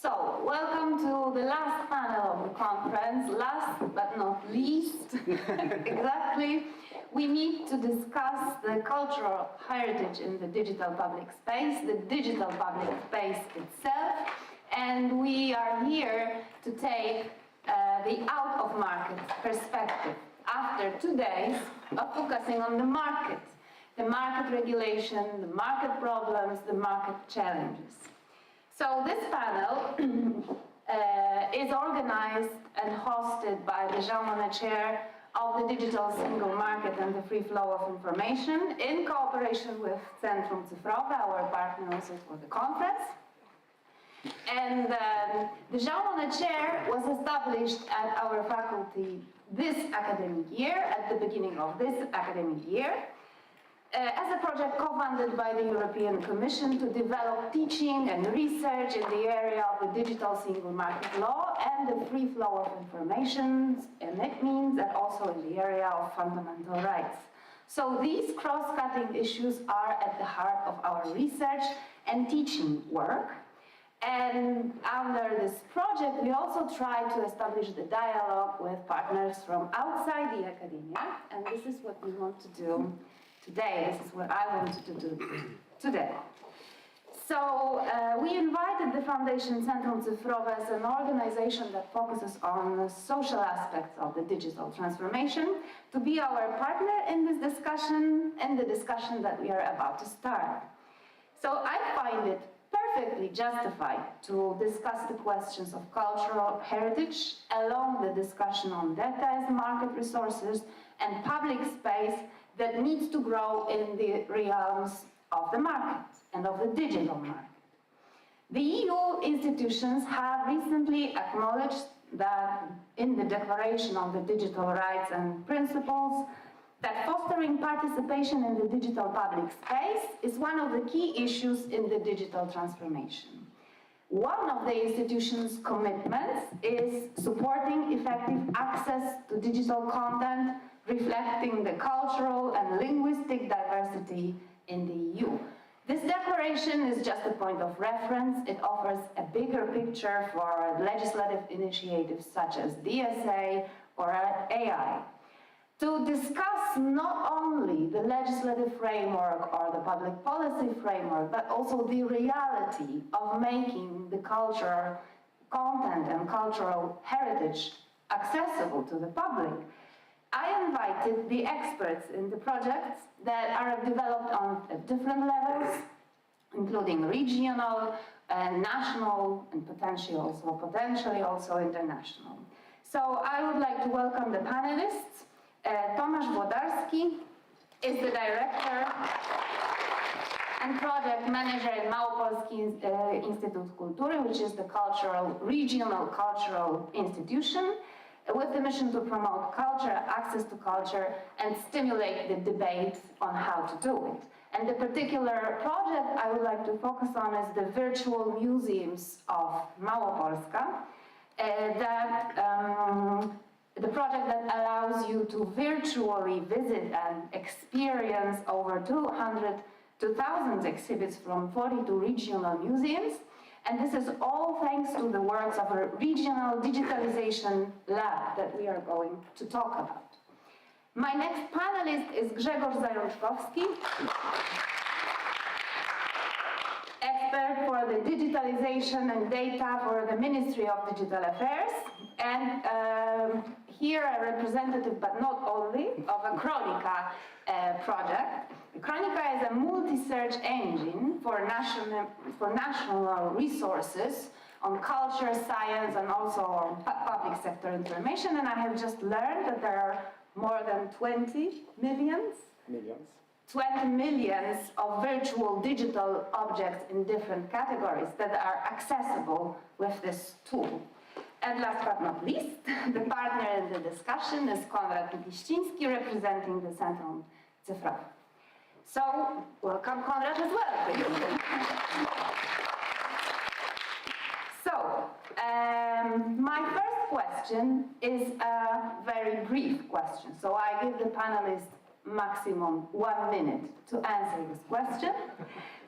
So, welcome to the last panel of the conference, last but not least, exactly. We need to discuss the cultural heritage in the digital public space, the digital public space itself, and we are here to take the out-of-market perspective after 2 days of focusing on the market regulation, the market problems, the market challenges. So this panel is organized and hosted by the Jean Monnet Chair of the Digital Single Market and the Free Flow of Information in cooperation with Centrum Cyfrowe, our partner also for the conference. And the Jean Monnet Chair was established at our faculty this academic year, at the beginning of this academic year, as a project co-funded by the European Commission to develop teaching and research in the area of the digital single market law and the free flow of information, and it means that also in the area of fundamental rights. So these cross-cutting issues are at the heart of our research and teaching work. And under this project, we also try to establish the dialogue with partners from outside the academia, and this is what we want to do today. This is what I wanted to do today. So we invited the Foundation Centrum Cyfrowe as an organization that focuses on the social aspects of the digital transformation to be our partner in this discussion and the discussion that we are about to start. So I find it perfectly justified to discuss the questions of cultural heritage along the discussion on data as market resources and public space that needs to grow in the realms of the market and of the digital market. The EU institutions have recently acknowledged that in the Declaration on the Digital Rights and Principles that fostering participation in the digital public space is one of the key issues in the digital transformation. One of the institution's commitments is supporting effective access to digital content reflecting the cultural and linguistic diversity in the EU. This declaration is just a point of reference. It offers a bigger picture for legislative initiatives such as EACEA or AI. To discuss not only the legislative framework or the public policy framework, but also the reality of making the culture, content and cultural heritage accessible to the public, I invited the experts in the projects that are developed on different levels, including regional and national and potentially also international. So I would like to welcome the panelists. Tomasz Włodarski is the director and project manager in Małopolski Instytut Kultury, which is the regional cultural institution, with the mission to promote culture, access to culture, and stimulate the debate on how to do it. And the particular project I would like to focus on is the virtual museums of Małopolska, the project that allows you to virtually visit and experience over 2,000 exhibits from 42 regional museums. And this is all thanks to the works of a regional digitalization lab that we are going to talk about. My next panelist is Grzegorz Zajączkowski, expert for the digitalization and data for the Ministry of Digital Affairs, and here a representative, but not only, of a Chronica project. Chronica is a multi-search engine for national resources on culture, science, and also on public sector information. And I have just learned that there are more than 20 millions of virtual digital objects in different categories that are accessible with this tool. And last but not least, the partner in the discussion is Konrad Liściński, representing the Centrum Cyfrowe. So, welcome Konrad as well. So, my first question is a very brief question. So I give the panelists maximum 1 minute to answer this question.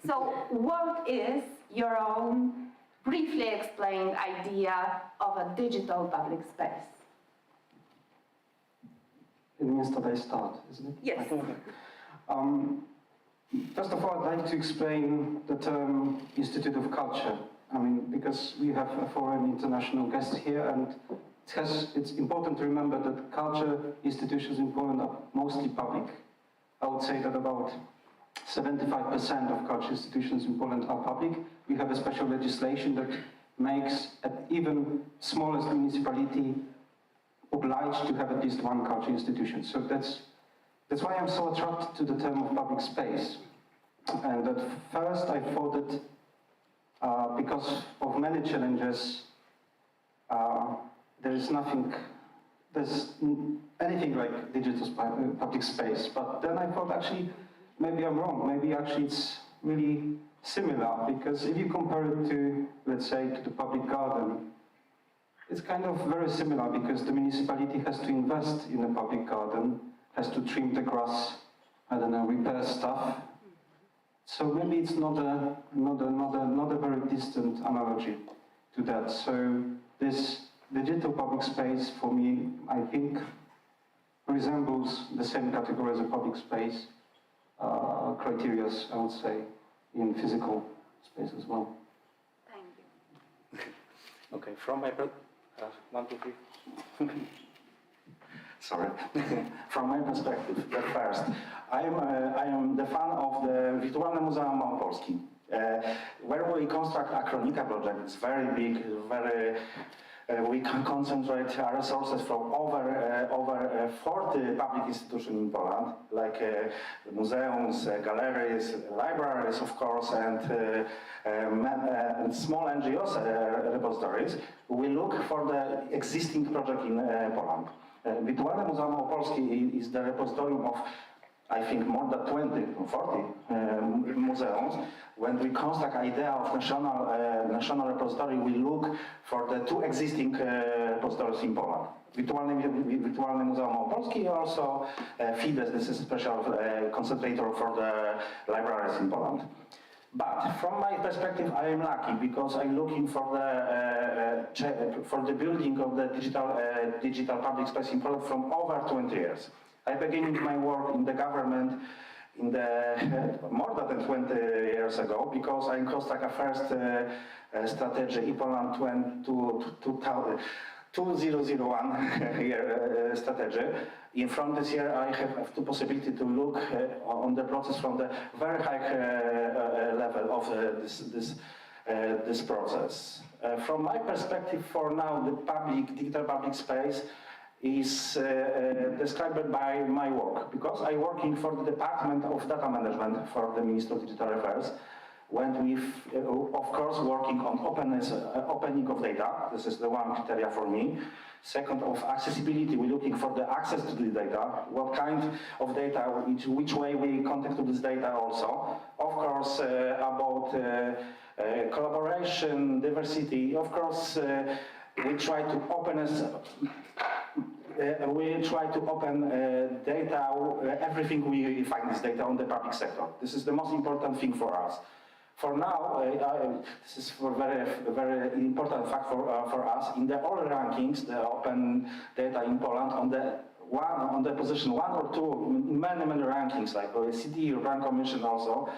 So, what is your own briefly explained idea of a digital public space. It means that I start, isn't it? Yes. First of all, I'd like to explain the term Institute of Culture. I mean, because we have a foreign international guest here, and it's important to remember that culture institutions in Poland are mostly public. I would say that about 75% of culture institutions in Poland are public. We have a special legislation that makes an even smallest municipality obliged to have at least one culture institution. So that's why I'm so attracted to the term of public space. And at first I thought that because of many challenges, there's anything like digital public space. But then I thought actually, maybe I'm wrong. Maybe actually it's really similar, because if you compare it to, let's say, to the public garden, it's kind of very similar, because the municipality has to invest in a public garden, has to trim the grass, I don't know, repair stuff. So maybe it's not a very distant analogy to that. So this digital public space, for me, I think, resembles the same category as a public space criteria, I would say, in physical space as well. Thank you. Okay, from my one, two, three. Sorry. From my perspective, at first, I am the fan of the Wirtualne Muzeum Małopolski, where we construct a Chronica project. It's very big, very. We can concentrate our resources from over 40 public institutions in Poland, like museums, galleries, libraries, of course, and small NGOs repositories. We look for the existing project in Poland. Wirtualne Muzeum Małopolski is the repository of, I think, more than 20 or 40 museums. When we construct idea of national repository, we look for the two existing repositories in Poland. Wirtualne Muzeum Małopolski, also Fides, this is a special concentrator for the libraries in Poland. But from my perspective, I am lucky, because I'm looking for the building of the digital public space in Poland from over 20 years. I began my work in the government in the more than 20 years ago, because I constructed a first strategy in Poland 2001 year strategy. In from this year, I have the possibility to look on the process from the very high level of this process. From my perspective, for now, the digital public space is described by my work, because I'm working for the Department of Data Management for the Ministry of Digital Affairs, when we, of course, working on opening of data. This is the one criteria for me. Second, of accessibility, we're looking for the access to the data, what kind of data, which way we contact to this data also. Of course, about collaboration, diversity. Of course, we try to open data, everything we find this data on the public sector. This is the most important thing for us. For now, this is a very important fact for us. In the all rankings, the open data in Poland, on the position 1 or 2, many rankings like OECD, European Commission also,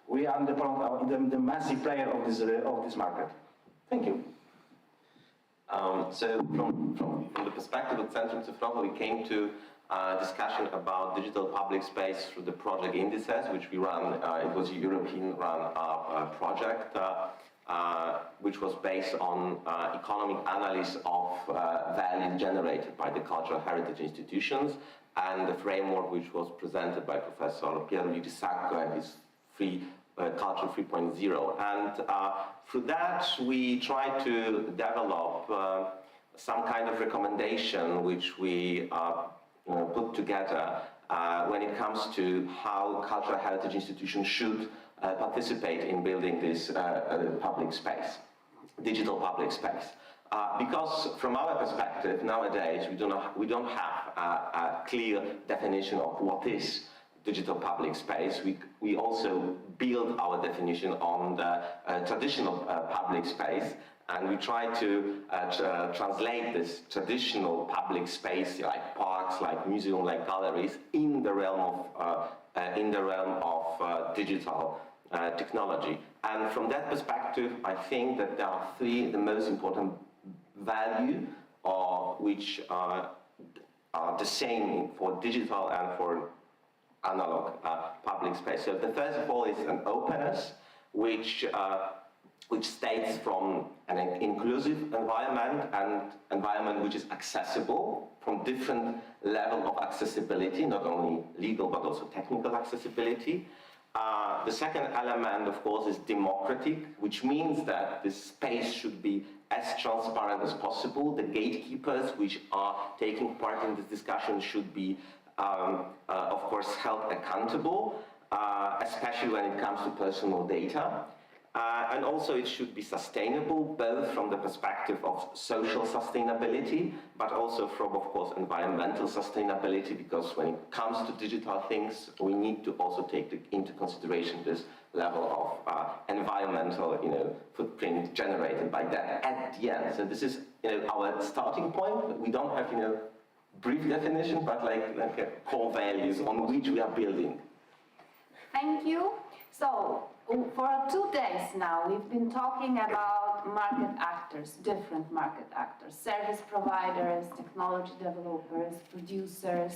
we are the massive player of this market. Thank you. So from the perspective of Centrum Cyfrowe, we came to a discussion about digital public space through the project Indices, which we ran. It was a European-run project, which was based on economic analysis of value generated by the cultural heritage institutions, and the framework which was presented by Professor Pierluigi Sacco and his Culture 3.0. And through that, we tried to develop some kind of recommendation which we put together when it comes to how cultural heritage institutions should participate in building this public space, digital public space. Because from our perspective, nowadays, we don't have a clear definition of what is digital public space, we also build our definition on the traditional public space, and we try to translate this traditional public space, like parks, like museums, like galleries, in the realm of digital technology. And from that perspective, I think that there are the most important values which are the same for digital and for analog public space. So the first of all is an openness, which states from an inclusive environment and environment which is accessible from different level of accessibility, not only legal but also technical accessibility. The second element, of course, is democratic, which means that this space should be as transparent as possible. The gatekeepers which are taking part in this discussion should be, of course, held accountable, especially when it comes to personal data. And also it should be sustainable, both from the perspective of social sustainability, but also from, of course, environmental sustainability, because when it comes to digital things, we need to also take into consideration this level of environmental, footprint generated by that at the end. So this is, our starting point. We don't have, brief definition, but like core values on which we are building. Thank you. So, for 2 days now, we've been talking about market actors, different market actors, service providers, technology developers, producers.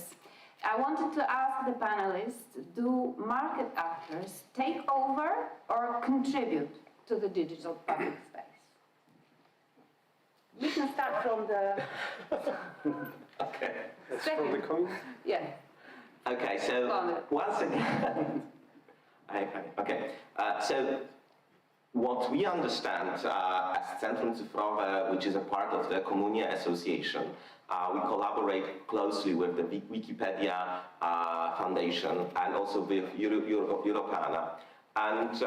I wanted to ask the panelists, do market actors take over or contribute to the digital public space? We can start from the... Okay. That's from the coin? Yeah. Okay, so once again... Okay, so what we understand as Centrum Cyfrowe, which is a part of the Comunia Association, we collaborate closely with the Wikipedia Foundation and also with Europeana and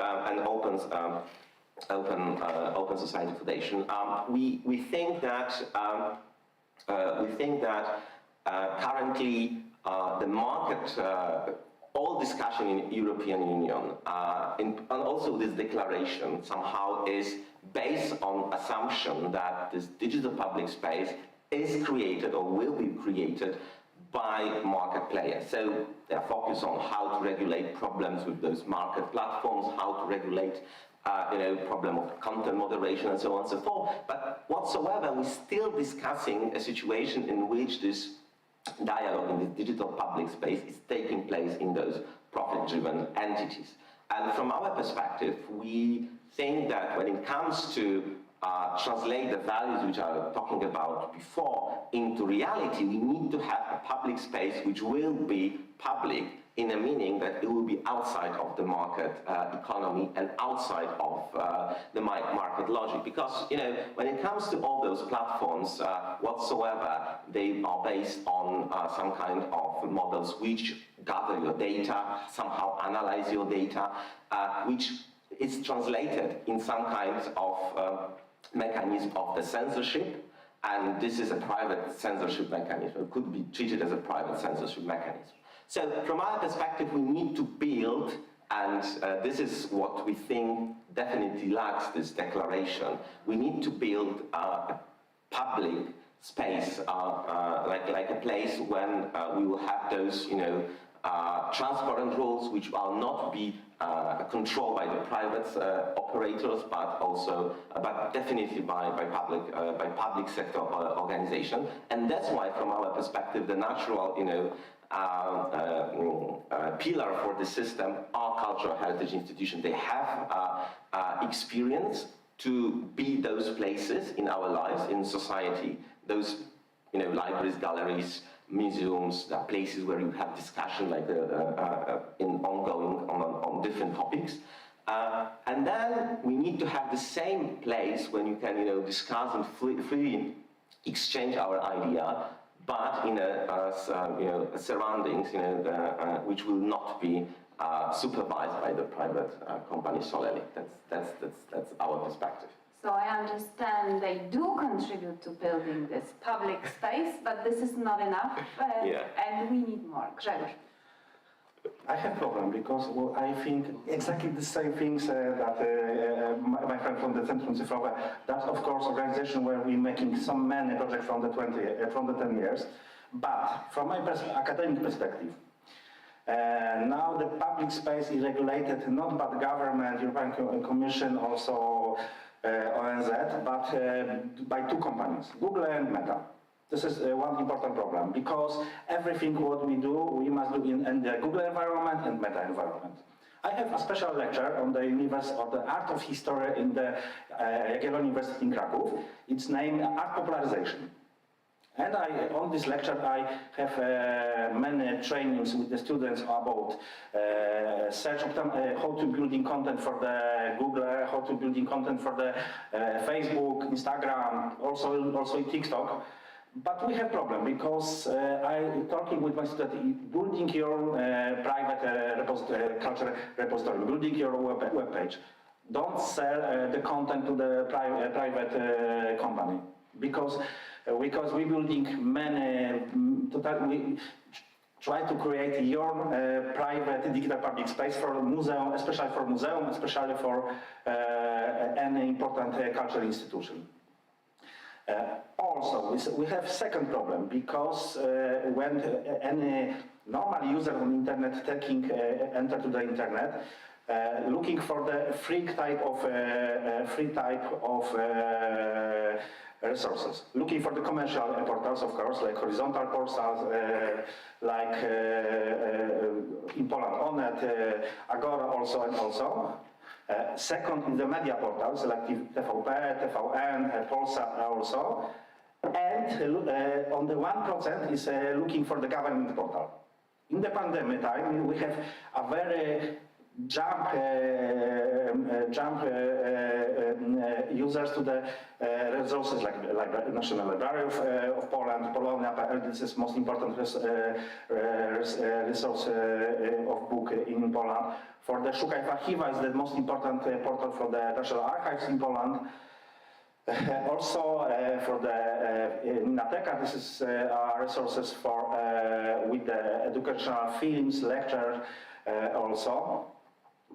Open Society Foundation. We think that currently the market. All discussion in European Union and also this declaration somehow is based on assumption that this digital public space is created or will be created by market players. So they are focused on how to regulate problems with those market platforms, how to regulate problem of content moderation and so on and so forth. But whatsoever, we're still discussing a situation in which this dialogue in the digital public space is taking place in those profit-driven entities. And from our perspective, we think that when it comes to translate the values which I was talking about before into reality, we need to have a public space which will be public in a meaning that it will be outside of the market economy and outside of the market logic. Because, when it comes to all those platforms whatsoever, they are based on some kind of models which gather your data, somehow analyze your data, which is translated in some kinds of mechanism of the censorship. And this is a private censorship mechanism. It could be treated as a private censorship mechanism. So from our perspective, we need to build, and this is what we think definitely lacks this declaration, we need to build a public space, like a place when we will have those, transparent rules which will not be controlled by the private operators, but definitely by public sector organization. And that's why, from our perspective, the natural, pillar for the system are cultural heritage institutions. They have experience to be those places in our lives, in society, those libraries, galleries, museums, the places where you have discussion like ongoing on different topics. And then we need to have the same place when you can discuss and freely exchange our idea, but in a surroundings which will not be supervised by the private company solely. That's our perspective. So I understand they do contribute to building this public space, but this is not enough, Yeah. and we need more. Grzegorz. I have problem because I think exactly the same things that my friend from the Centrum Cyfrowe. That's of course organization where we're making so many projects from the 10 years. But from my academic perspective, now the public space is regulated not by the government, European Commission, also ONZ, but by two companies, Google and Meta. This is one important problem, because everything what we do, we must do in the Google environment and Meta environment. I have a special lecture on the Art of History in the Jagiellonian University in Krakow. It's named Art Popularization. And on this lecture, I have many trainings with the students about how to building content for the Google, how to building content for the Facebook, Instagram, also TikTok. But we have problem because I talking with my student, building your private culture repository, building your web page. Don't sell the content to the private company because we building many. We try to create your private digital public space for museum, especially for any important cultural institution. Also, we have second problem because when any normal user on internet enter to the internet, looking for the free type of resources, looking for the commercial portals, of course, like horizontal portals, like in Poland, Monnet, Agora, also. Second is the media portals like TVP, TVN, Polsat also. And on the 1% is looking for the government portal. In the pandemic time, we have a very jump users to the resources like National Library of Poland, Polonia.pl. This is most important resource of book in Poland. For the Szukaj w Archiwach is the most important portal for the National Archives in Poland. Also for the Minateka, this is resources for with the educational films, lectures also.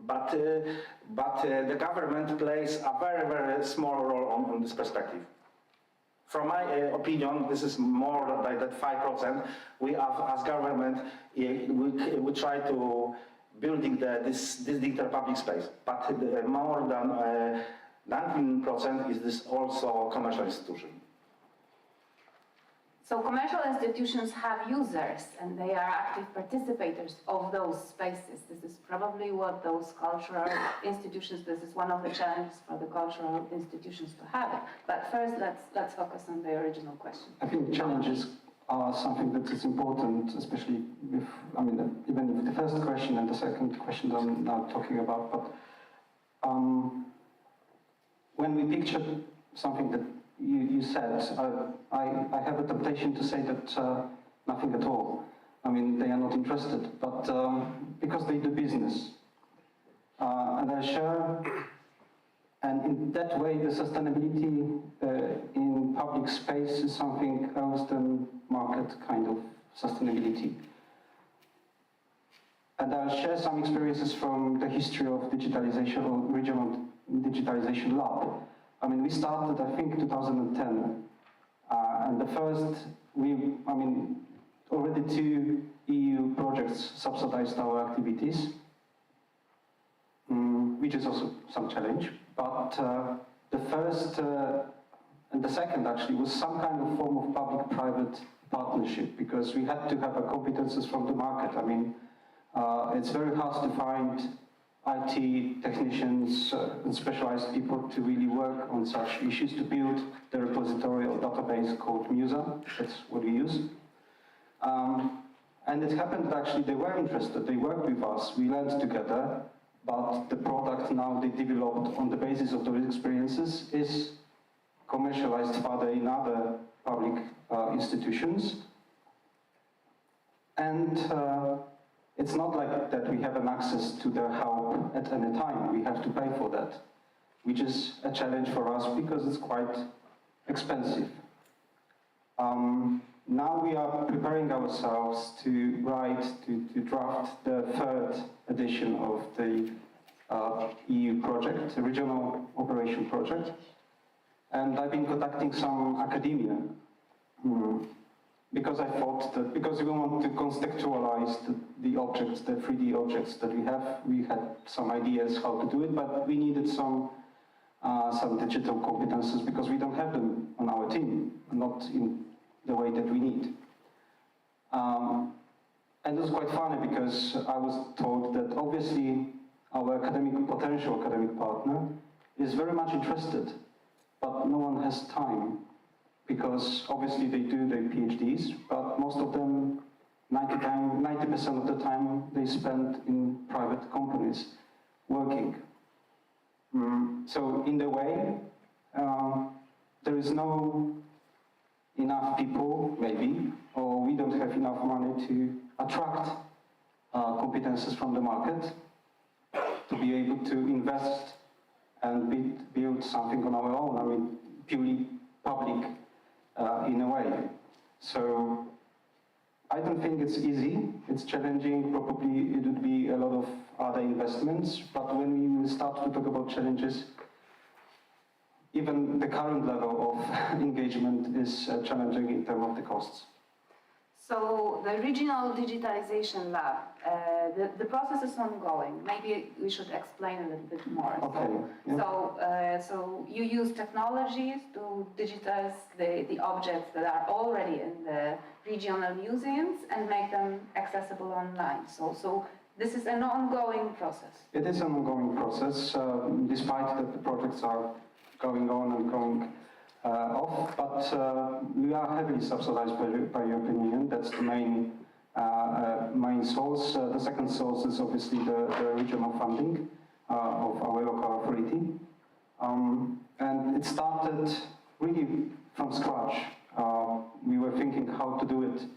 But the government plays a very, very small role on this perspective. From my opinion, this is more than that 5%. We as government, we try to building this digital public space, but more than 19% is this also commercial institution. So commercial institutions have users and they are active participators of those spaces. This is probably what those cultural institutions, this is one of the challenges for the cultural institutions to have it. But first, let's focus on the original question. I think challenges are something that is important, especially with, even with the first question and the second question I'm now talking about, but when we picture something that you said, I have a temptation to say that nothing at all. They are not interested, but because they do business. And I share, and in that way the sustainability in public space is something else than market kind of sustainability. And I'll share some experiences from the history of digitalization or regional digitalization lab. We started, I think, 2010, and the first, already 2 EU projects subsidized our activities, which is also some challenge, but the first and the second actually was some kind of form of public-private partnership, because we had to have competences from the market. It's very hard to find IT technicians and specialized people to really work on such issues, to build the repository or database called Musa. That's what we use. And it happened that actually they were interested, they worked with us, we learned together, but the product now they developed on the basis of those experiences is commercialized further in other public institutions. And it's not like that we have an access to their help at any time. We have to pay for that, which is a challenge for us because it's quite expensive. now we are preparing ourselves to draft the third edition of the EU project, the regional operation project. And I've been contacting some academia because I thought that, because we want to conceptualize the objects, the 3D objects that we had some ideas how to do it, but we needed some digital competences because we don't have them on our team, not in the way that we need. And it was quite funny because I was told that obviously our potential academic partner is very much interested, but no one has time because obviously they do their PhDs, but most of them, 90% of the time they spend in private companies working. So in the way, there is no enough people, maybe, or we don't have enough money to attract competences from the market to be able to invest and build something on our own. I mean, purely public in a way. So I don't think it's easy. It's challenging. Probably it would be a lot of other investments. But when we will start to talk about challenges, even the current level of engagement is challenging in terms of the costs. So the regional digitalization lab, the process is ongoing. Maybe we should explain a little bit more. Okay. So you use technologies to digitize the objects that are already in the regional museums and make them accessible online. So this is an ongoing process. It is an ongoing process, despite that the projects are going on and going off, but we are heavily subsidized by European Union. That's the main source. The second source is obviously the regional funding of our local authority. And it started really from scratch. We were thinking how to do it.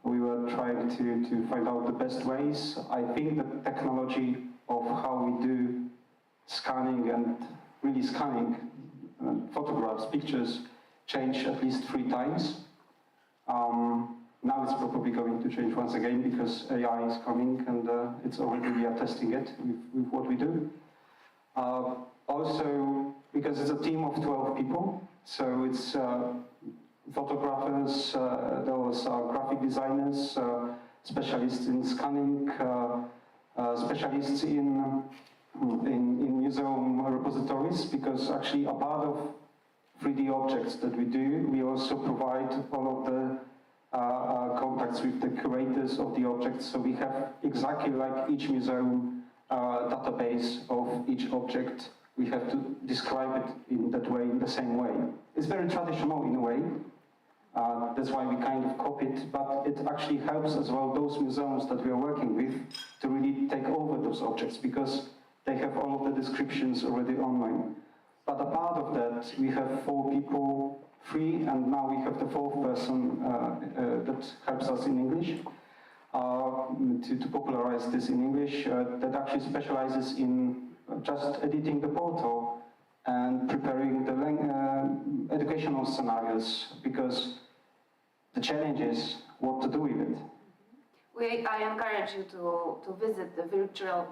We were trying to find out the best ways. I think the technology of how we do scanning and really scanning photographs, pictures, changed at least 3 times. Now it's probably going to change once again because AI is coming and it's already, we are testing it with what we do. Also, because it's a team of 12 people, so it's photographers, those are graphic designers, specialists in scanning, specialists in museum repositories, because actually a part of 3D objects that we do, we also provide all of the contacts with the curators of the objects. So we have exactly like each museum database of each object. We have to describe it in that way, in the same way. It's very traditional in a way. That's why we kind of copy it, but it actually helps as well those museums that we are working with to really take over those objects because they have all of the descriptions already online. But apart of that, we have 4 people, 3, and now we have the 4th person that helps us in English, to popularize this in English, that actually specializes in just editing the portal and preparing the educational scenarios, because the challenge is what to do with it. I encourage you to visit the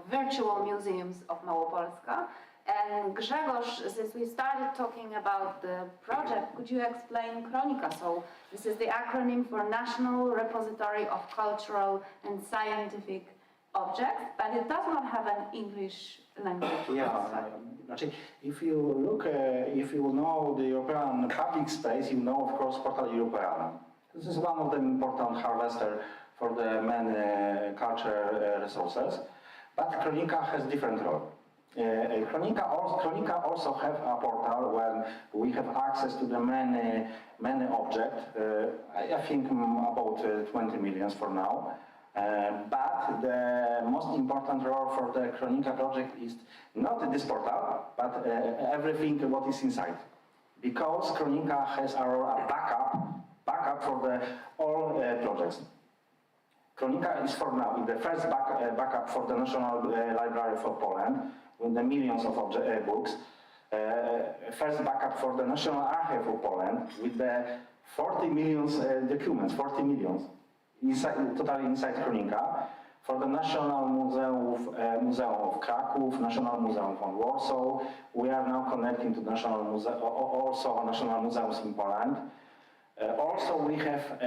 virtual museums of Małopolska. And Grzegorz, since we started talking about the project, could you explain Kronika? So this is the acronym for National Repository of Cultural and Scientific Objects, but it does not have an English language. Actually, if you look, if you know the European public space, you know, of course, Portal Europeanum. This is one of the important harvesters for the many cultural resources, but Kronika has different role. Kronika also have a portal where we have access to the many objects. I think about 20 million for now. But the most important role for the Kronika project is not this portal, but everything what is inside. Because Kronika has a backup for the all projects. Kronika is for now the first backup for the National Library for Poland, with the millions of books. First backup for the National Archive of Poland, with the 40 million documents, 40 million, totally inside Kronika. For the National Museum of Kraków, National Museum of Warsaw, we are now connecting to National Museum, also National Museums in Poland. Also, we have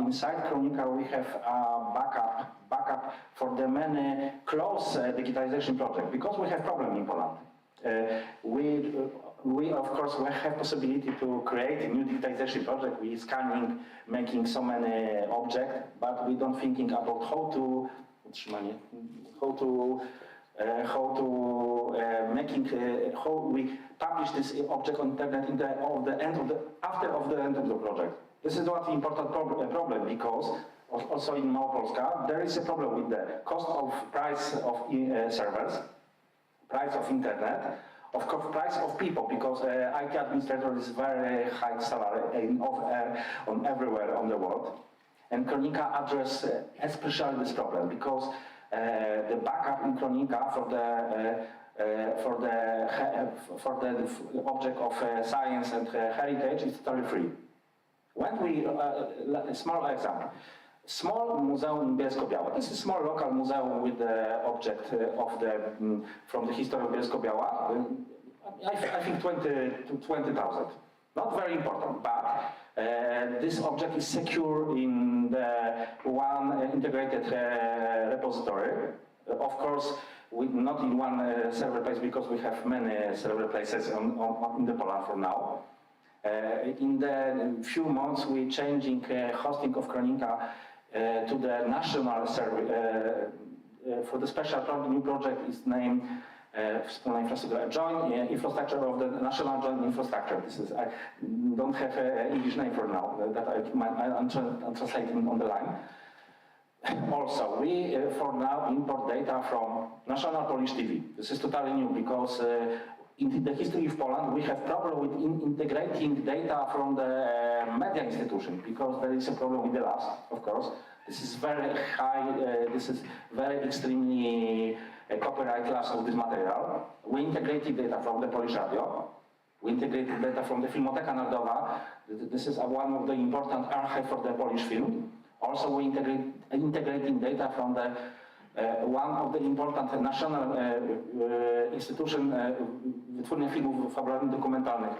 inside Kronika we have backup for the many close digitization projects because we have problem in Poland. We of course we have possibility to create a new digitization project. We scanning, making so many objects, but we don't thinking about how we publish this object on internet after the end of the project. This is what important problem because also in Małopolska there is a problem with the cost of price of servers, price of internet, of course price of people because IT administrator is very high salary on everywhere on the world, and Kronika address especially this problem because the backup in Kronika for the object of science and heritage is totally free. When we a small example, small museum in Bielsko-Biała. This is a small local museum with the object of from the history of Bielsko-Biała. I think 20,000. Not very important, but this object is secure in the one integrated repository. Of course, not in one server place because we have many server places in the Poland for now. In the few months, we're changing hosting of Kronika to the national server. For the special new project is named Wspólna Infrastruktura, Joint Infrastructure of the National Joint Infrastructure. This is, I don't have an English name for now, that I'm translating on the line. Also, we for now import data from National Polish TV. This is totally new because in the history of Poland we have problem with integrating data from the media institution because there is a problem with the labs, of course. This is very high, this is very extremely copyright loss of this material. We integrated data from the Polish Radio. We integrated data from the Filmoteka Narodowa. This is one of the important archive for the Polish film. Also, we integrating data from the one of the important national institution wytwórnia filmów fabularnych dokumentalnych.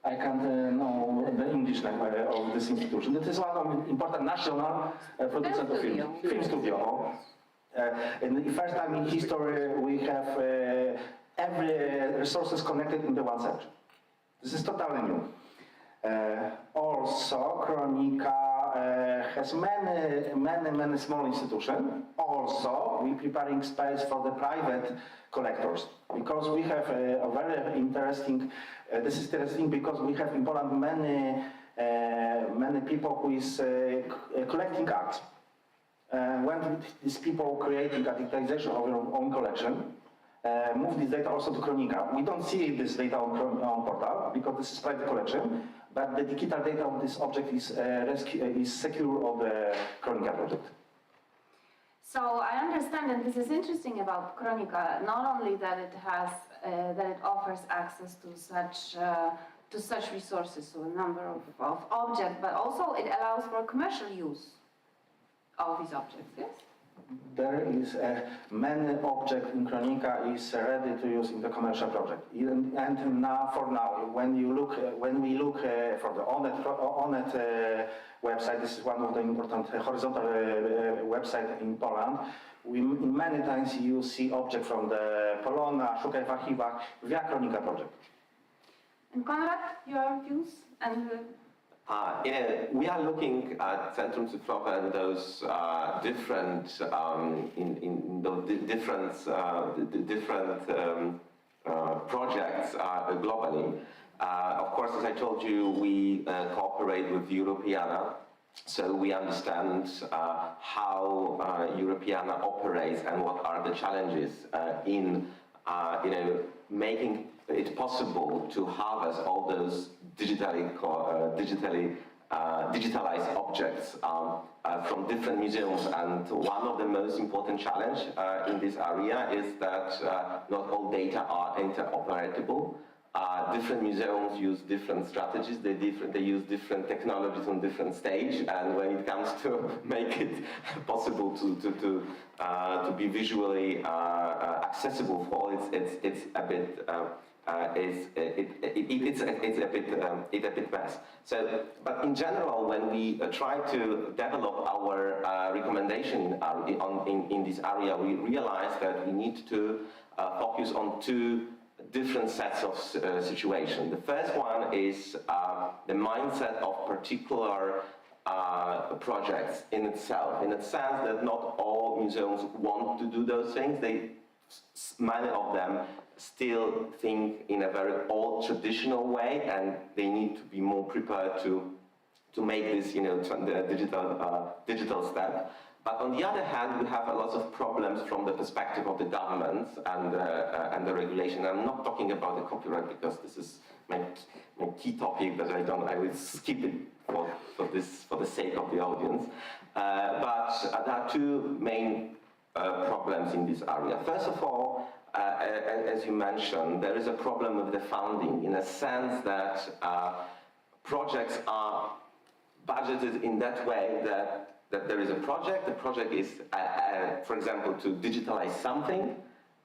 I can't know the English name of this institution. It is one of the important national producers of film studio. And the first time in history we have every resources connected in the one section. This is totally new. Also, Kronika has many small institutions. Also, we're preparing space for the private collectors because we have a very interesting. This is interesting because we have in Poland many people who is collecting art. When these people creating a digitization of their own collection, move this data also to Kronika. We don't see this data on portal because this is private collection, but the digital data of this object is secure of the Kronika project. So I understand, and this is interesting about Kronika, not only that it has that it offers access to such resources, to a number of objects, but also it allows for commercial use of these objects. Yes. There is many objects in Kronika is ready to use in the commercial project. And now, for now, when we look for the Monnet website, this is one of the important horizontal website in Poland. In many times you see objects from the Polona, Szukaj w archiwach, via Kronika project. And Konrad, your views and. We are looking at Centrum Cyfrowe and those different projects globally. Of course, as I told you, we cooperate with EACEA, so we understand how EACEA operates and what are the challenges in making it possible to harvest all those digitalized objects from different museums. And one of the most important challenges in this area is that not all data are interoperable. different museums use different strategies, they use different technologies on different stage, and when it comes to make it possible to be visually accessible for all, it's a bit it's a bit mess. So, but in general, when we try to develop our recommendation in this area, we realize that we need to focus on two different sets of situations. The first one is the mindset of particular projects in itself, in the sense that not all museums want to do those things. Many of them still think in a very old traditional way, and they need to be more prepared to make this, the digital step. But on the other hand, we have a lot of problems from the perspective of the governments and the regulation. I'm not talking about the copyright because this is my key topic, but I will skip it for the sake of the audience. But there are two main problems in this area. First of all, as you mentioned, there is a problem with the funding, in a sense that projects are budgeted in that way that there is a project. The project is, for example, to digitalize something,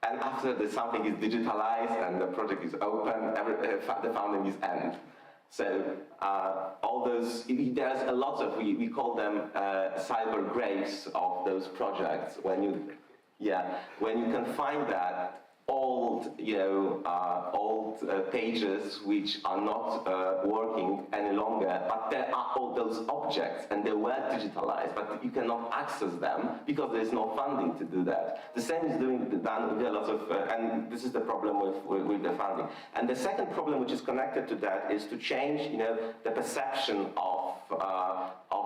and after the something is digitalized and the project is open, the funding is end. So all those, there's a lot of, we call them cyber graves of those projects. When you can find that old, pages which are not working any longer, but there are all those objects and they were digitalized, but you cannot access them because there is no funding to do that. The same is done with a lot of, and this is the problem with the funding. And the second problem, which is connected to that, is to change, the perception of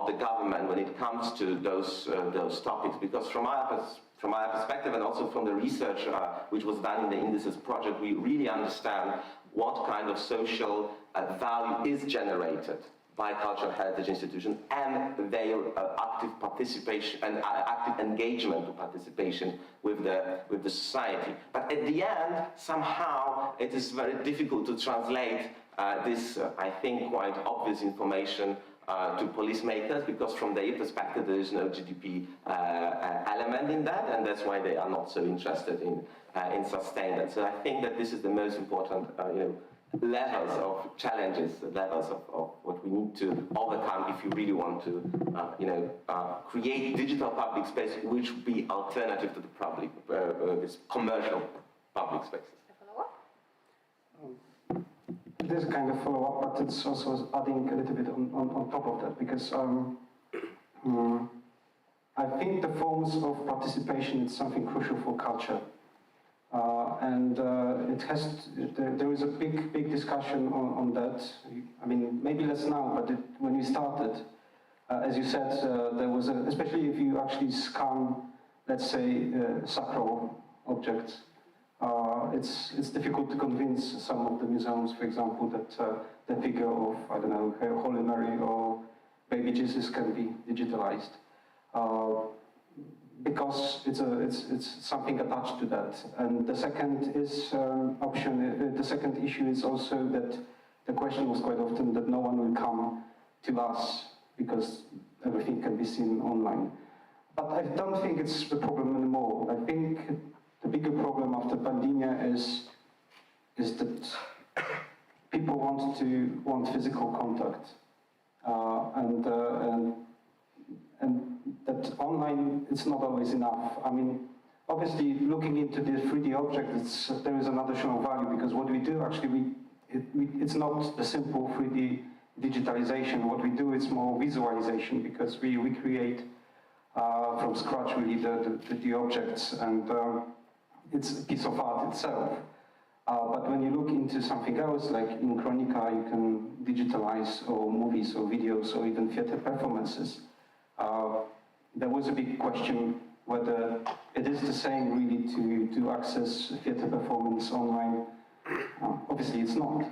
the government when it comes to those topics, because from our perspective, and also from the research which was done in the Indices project, we really understand what kind of social value is generated by cultural heritage institutions and their active participation and active engagement to participation with the society. But at the end, somehow, it is very difficult to translate this, I think, quite obvious information to policymakers, because from their perspective there is no GDP element in that, and that's why they are not so interested in sustaining that. So I think that this is the most important levels of challenges, levels of what we need to overcome if you really want to create digital public space which would be alternative to the public, this commercial public spaces. There's a kind of follow-up, but it's also adding a little bit on top of that, because I think the forms of participation is something crucial for culture. And there is a big discussion on that. I mean, maybe less now, but when we started, as you said, there was especially if you actually scan, let's say, sacral objects, it's difficult to convince some of the museums, for example, that the figure of, I don't know, Holy Mary or Baby Jesus can be digitalized, because it's something attached to that. And the second is the second issue is also that the question was quite often that no one will come to us because everything can be seen online. But I don't think it's the problem anymore. I think the bigger problem after pandemia is that people want physical contact, and that online it's not always enough. I mean, obviously, looking into the 3D object, there is an additional value, because what we do actually, it's not the simple 3D digitalization. What we do is more visualization, because we create from scratch really the objects, and it's a piece of art itself. But when you look into something else, like in Chronica, you can digitalize or movies or videos or even theater performances. There was a big question whether it is the same really to access theater performance online. Obviously it's not.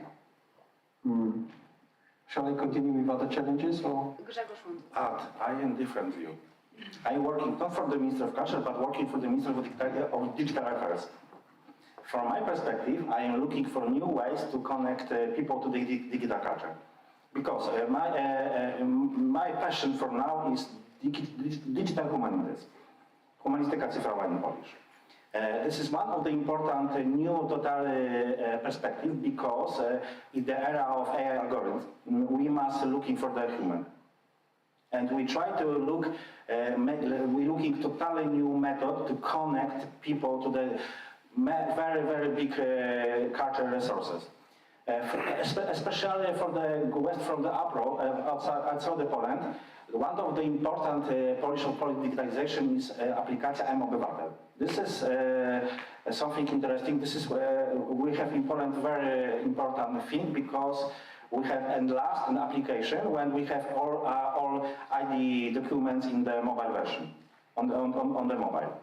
Shall I continue with other challenges, or? I am different view. I'm working not for the Minister of Culture, but working for the Minister of Digital Affairs. From my perspective, I am looking for new ways to connect people to the digital culture. Because my passion for now is digital humanities, humanistyka cyfrowa in Polish. This is one of the important new total perspective because in the era of AI algorithms, we must looking for the human. And we try to look, we're looking totally new method to connect people to the very, very big cultural resources. Especially for the west from the abroad, outside the Poland, one of the important Polish digitalization is aplikacja mObywatel. This is something interesting. This is we have in Poland very important thing because we have enlarged an application when we have all ID documents in the mobile version on the mobile.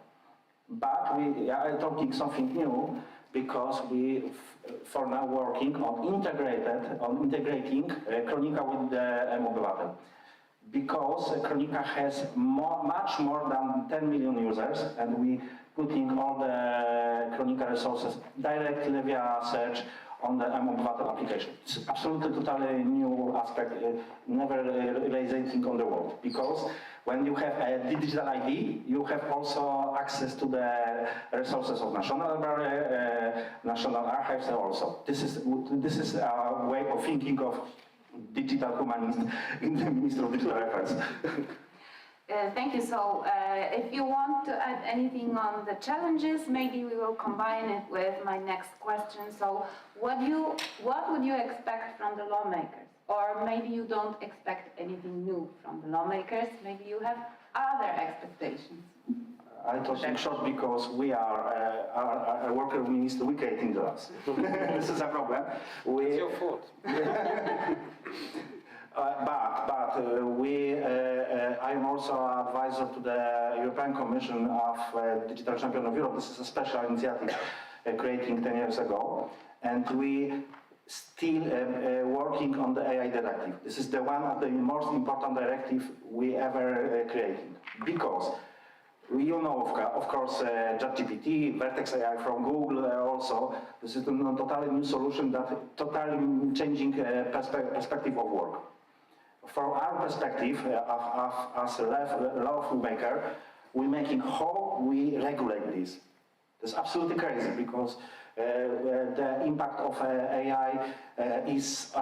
But we are talking something new because we for now working on integrating Kronika with the mObywatel. Because Kronika has much more than 10 million users, and we putting all the Kronika resources directly via search on the mObywatel application. It's absolutely totally new aspect, never realizing on the world. Because when you have a digital ID, you have also access to the resources of National Library, National Archives also. This is a way of thinking of digital humanist in the Ministry of Digital Affairs. Thank you. So if you want to add anything on the challenges, maybe we will combine it with my next question. So what would you expect from the lawmakers? Or maybe you don't expect anything new from the lawmakers. Maybe you have other expectations. I talk in short because we are a worker minister, we creating the laws. This is a problem. It's your fault. I'm also an advisor to the European Commission of Digital Champion of Europe. This is a special initiative creating 10 years ago. And we still working on the AI directive. This is the one of the most important directive we ever created. Because you know, of course, ChatGPT, Vertex AI from Google also. This is a totally new solution that totally changing perspective of work. From our perspective, as a lawmaker, we're making how we regulate this. That's absolutely crazy because the impact of AI is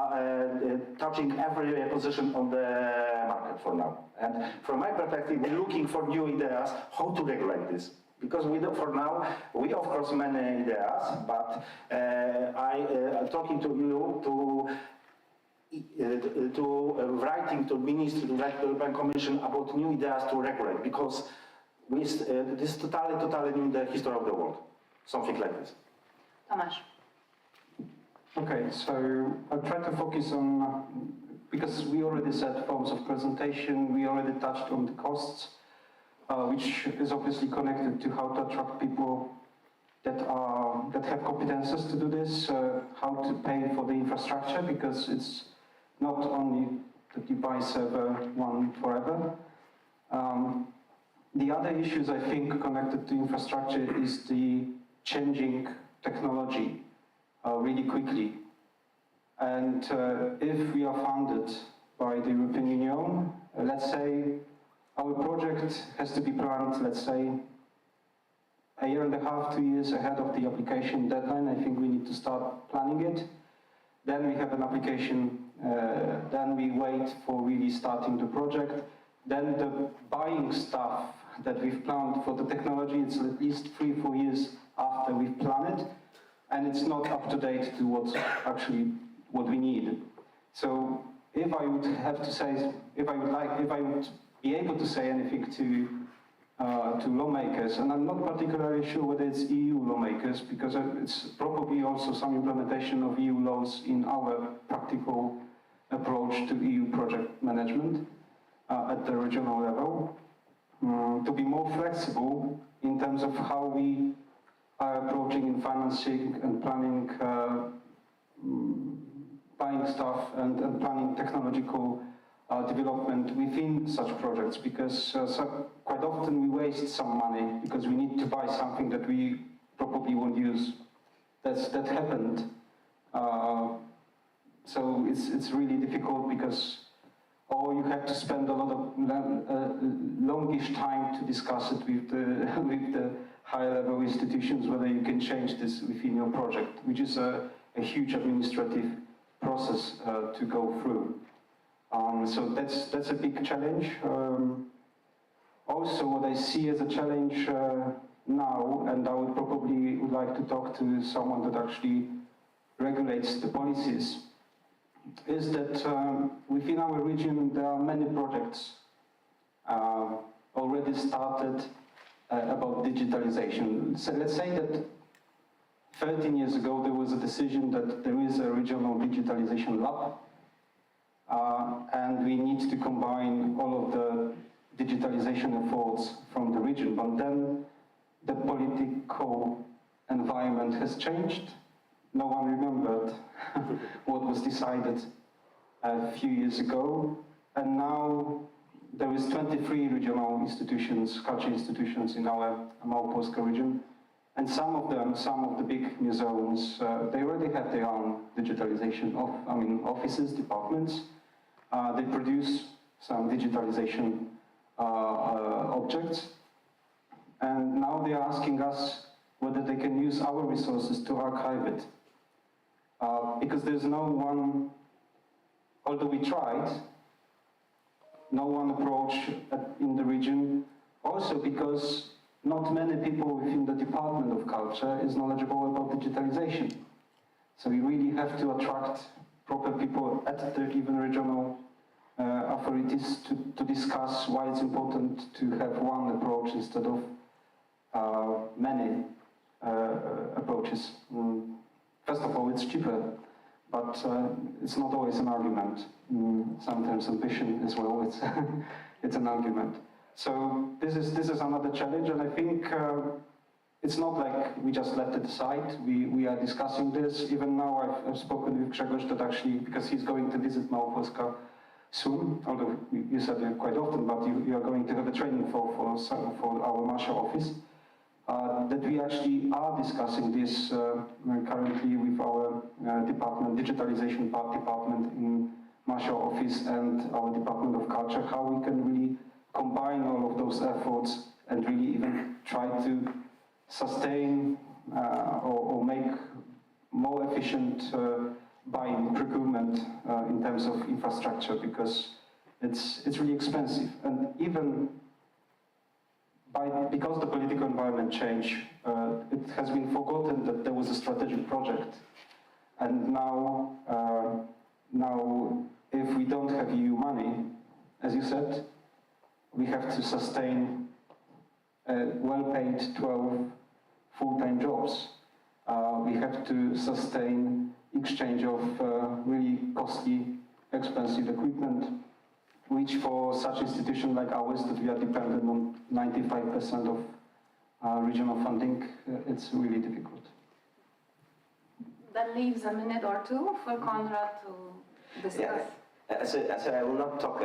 touching every position on the market for now. And from my perspective, we're looking for new ideas how to regulate this. Because for now, we of course many ideas, but I'm talking to you writing to ministry, to write to the European Commission about new ideas to regulate, because this is totally new in the history of the world, something like this. Tomasz. Okay, so I'll try to focus on, because we already said forms of presentation, we already touched on the costs, which is obviously connected to how to attract people that have competences to do this, how to pay for the infrastructure, because it's not only that you buy server one forever. The other issues I think connected to infrastructure is the changing technology really quickly. And if we are funded by the European Union, let's say our project has to be planned, let's say, a year and a half, 2 years ahead of the application deadline. I think we need to start planning it. Then we have an application, then we wait for really starting the project. Then the buying stuff that we've planned for the technology, it's at least 3-4 years after we've planned it, and it's not up to date to what's actually what we need. So if I would have to say, if I would be able to say anything to lawmakers, and I'm not particularly sure whether it's EU lawmakers, because it's probably also some implementation of EU laws in our practical approach to EU project management at the regional level, to be more flexible in terms of how we are approaching in financing and planning, buying stuff and planning technological development within such projects, because quite often we waste some money because we need to buy something that we probably won't use that happened. So it's really difficult because or you have to spend a lot of longish time to discuss it with the with the high-level institutions whether you can change this within your project, which is a huge administrative process to go through. So that's a big challenge. Also, what I see as a challenge now, and I would probably like to talk to someone that actually regulates the policies, is that within our region there are many projects already started about digitalization. So let's say that 13 years ago there was a decision that there is a regional digitalization lab and we need to combine all of the digitalization efforts from the region. But then the political environment has changed. No one remembered what was decided a few years ago, and now there is 23 regional institutions, culture institutions in our Małopolska region, and some of the big museums, they already have their own digitalization of, offices, departments. They produce some digitalization objects, and now they are asking us whether they can use our resources to archive it. Because there's no one, although we tried, no one approach in the region, also because not many people within the Department of Culture is knowledgeable about digitalization. So we really have to attract proper people at the even regional authorities to discuss why it's important to have one approach instead of many approaches. First of all, it's cheaper, but it's not always an argument. Sometimes ambition as well, it's an argument. So this is another challenge, and I think it's not like we just left it aside. We are discussing this. Even now I've spoken with Grzegorz that actually, because he's going to visit Małopolska soon, although you said it quite often, but you are going to have a training for our Marshall office. That we actually are discussing this currently with our department, digitalization department in Marshall office and our Department of Culture, how we can really combine all of those efforts and really even try to sustain or make more efficient buying procurement in terms of infrastructure, because it's really expensive. And even because the political environment changed, it has been forgotten that there was a strategic project. And now, if we don't have EU money, as you said, we have to sustain well-paid 12 full-time jobs. We have to sustain exchange of really costly, expensive equipment, which for such institution like ours, that we are dependent on 95% of regional funding, it's really difficult. That leaves a minute or two for Konrad to discuss. Yeah. So I will not talk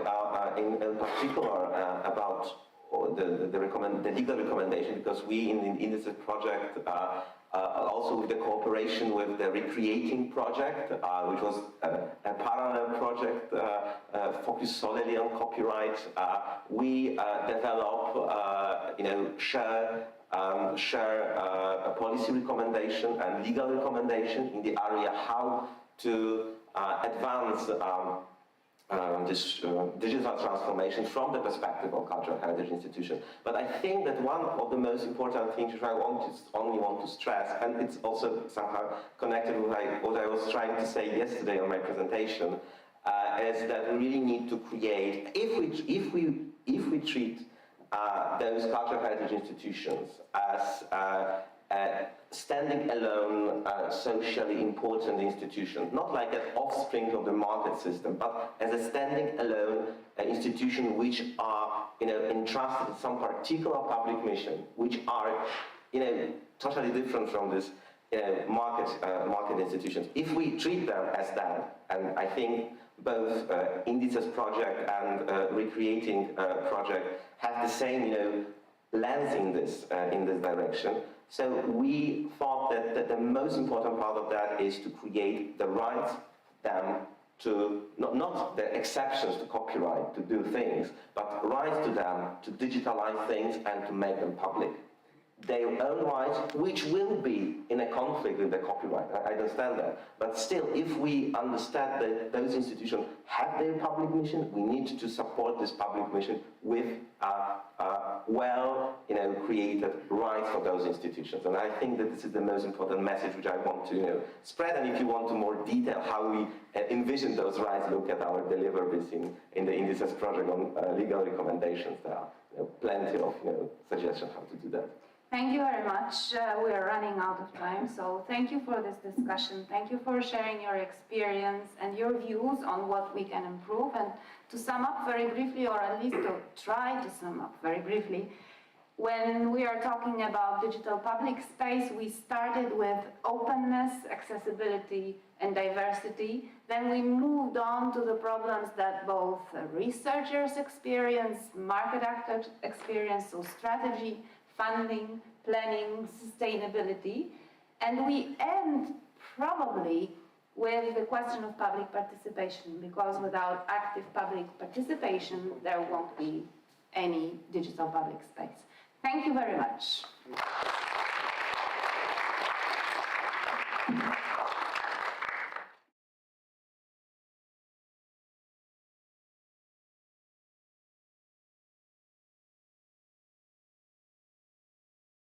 in particular about the legal recommendation, because we in the EACEA project, also with the cooperation with the Recreating project, which was a parallel project focused solely on copyright, we develop, share a policy recommendation and legal recommendation in the area how to advance this digital transformation from the perspective of cultural heritage institutions. But I think that one of the most important things which I only want to stress, and it's also somehow connected with what I was trying to say yesterday on my presentation, is that we really need to create, if we treat those cultural heritage institutions as standing alone, socially important institution, not like an offspring of the market system, but as a standing alone institution which are, entrusted in some particular public mission, which are, totally different from this market institutions. If we treat them as that, and I think both Indices project and Recreating project have the same, lens in this direction, So we thought that the most important part of that is to create the right them to, not the exceptions to copyright, to do things, but rights to them to digitalize things and to make them public. Their own rights, which will be in a conflict with the copyright, I understand that. But still, if we understand that those institutions have their public mission, we need to support this public mission with created rights for those institutions. And I think that this is the most important message which I want to spread. And if you want to more detail how we envision those rights, look at our deliverables in the Indices project on legal recommendations. There are plenty of suggestions how to do that. Thank you very much. We are running out of time, so thank you for this discussion. Thank you for sharing your experience and your views on what we can improve. And to sum up very briefly, or at least to try to sum up very briefly, when we are talking about digital public space, we started with openness, accessibility, and diversity. Then we moved on to the problems that both researchers experience, market actors experience, so strategy, funding, planning, sustainability. And we end probably with the question of public participation, because without active public participation, there won't be any digital public space. Thank you very much.